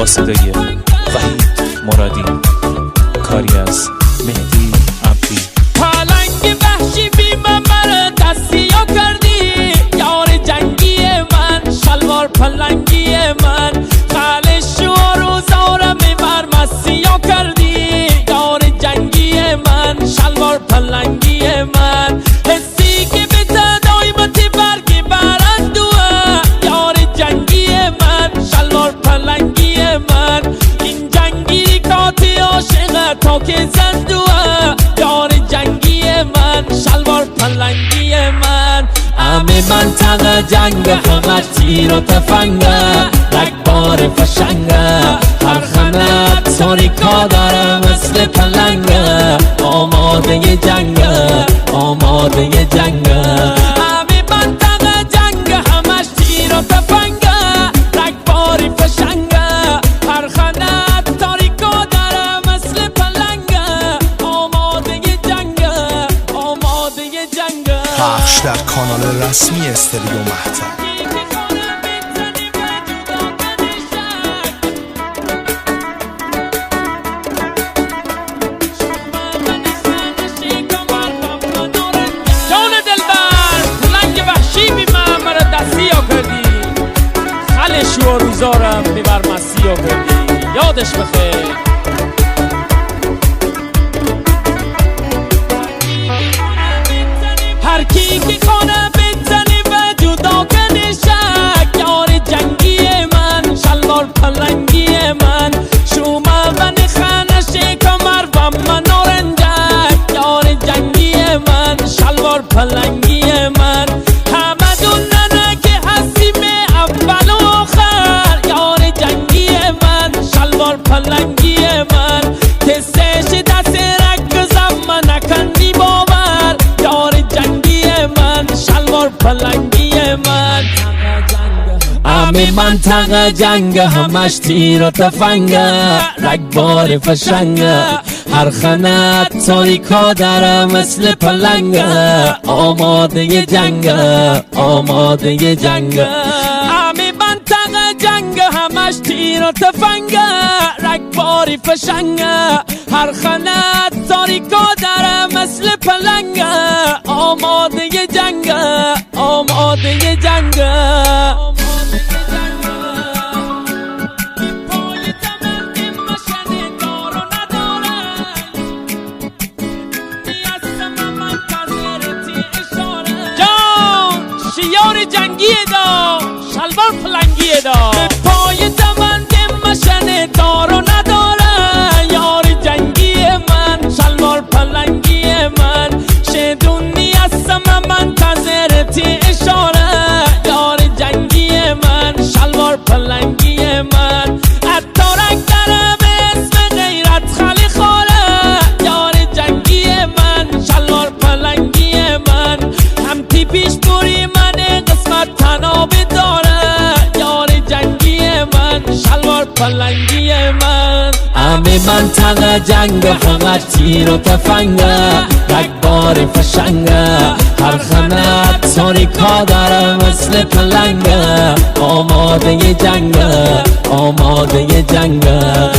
با صدای وحید مرادی، کاری از مهدی عبدی. پلنگ وحشی بی ممر دستیا کردی، یار جنگی من، شلوار پلنگی من، خلش و روزارم بر مسیا کردی، یار جنگی من، شلوار پلنگی من، حسی که به تدایمتی برگی برندوه، یار جنگی من، شلوار پلنگی من، این جنگی کاتی عاشقه تا که زندوه، یار جنگی من، شلوار پلنگی من. همه منطقه جنگ، همه تیر و تفنگه، رگبار فشنگه، هر خانه تاریکا داره مثل پلنگه، آماده جنگه، آماده جنگه. همه منطقه جنگ، همش تیر و تفنگه، رگبار فشنگه، هر خانه تاریکا داره مثل پلنگه، آماده جنگه، آماده جنگه. پخش در کانال رسمی استریو مهتاب. جان دلبر پلنگ وحشی بی ممر دستیا کردی، خلش و روزارم ببر مسیا کردی، یادش بخیر. هر کی که خانه بزنی و جدا کنی شک، یار جنگی من، شلوار پلنگی من، شومه و نخانش کمر و منارنجک، یار جنگی من، شلوار پلنگی من. همه دوننه که هستیم اول و آخر، یار جنگی من، شلوار پلنگی من، تستش دست رکزم من نکندی باور، یار جنگی من، شلوار پلنگی من. همه منطقه جنگ، همش تیر و تفنگه، رگبار فشنگه، هر خانه تاریکا داره مثل پلنگه، آماده جنگه، آماده جنگه. همه منطقه جنگ، همش تیر و تفنگه، رگبار فشنگه، هر خانه تاریکا داره مثل پلنگه، آماده جنگه، آماده جنگه. شیار جنگی دا، شلوار پلنگی دا، به پای دمند مشن دار و نداره، یار جنگی من، شلوار پلنگی من، شدونی هستم منتظرتی اشاره، یار جنگی من، شلوار پلنگی من. اتارک داره به اسم غیرت خالی خوره، یار جنگی من، شلوار پلنگی من، هم تیپیش بوری من قسمت تنابی داره، یار جنگی من، شلوار پلنگی من. همه منطقه جنگ، فقط تیر و تفنگه، رگبار فشنگه، هر خانه تاریکا داره مثل پلنگه، آماده جنگه، آماده جنگه.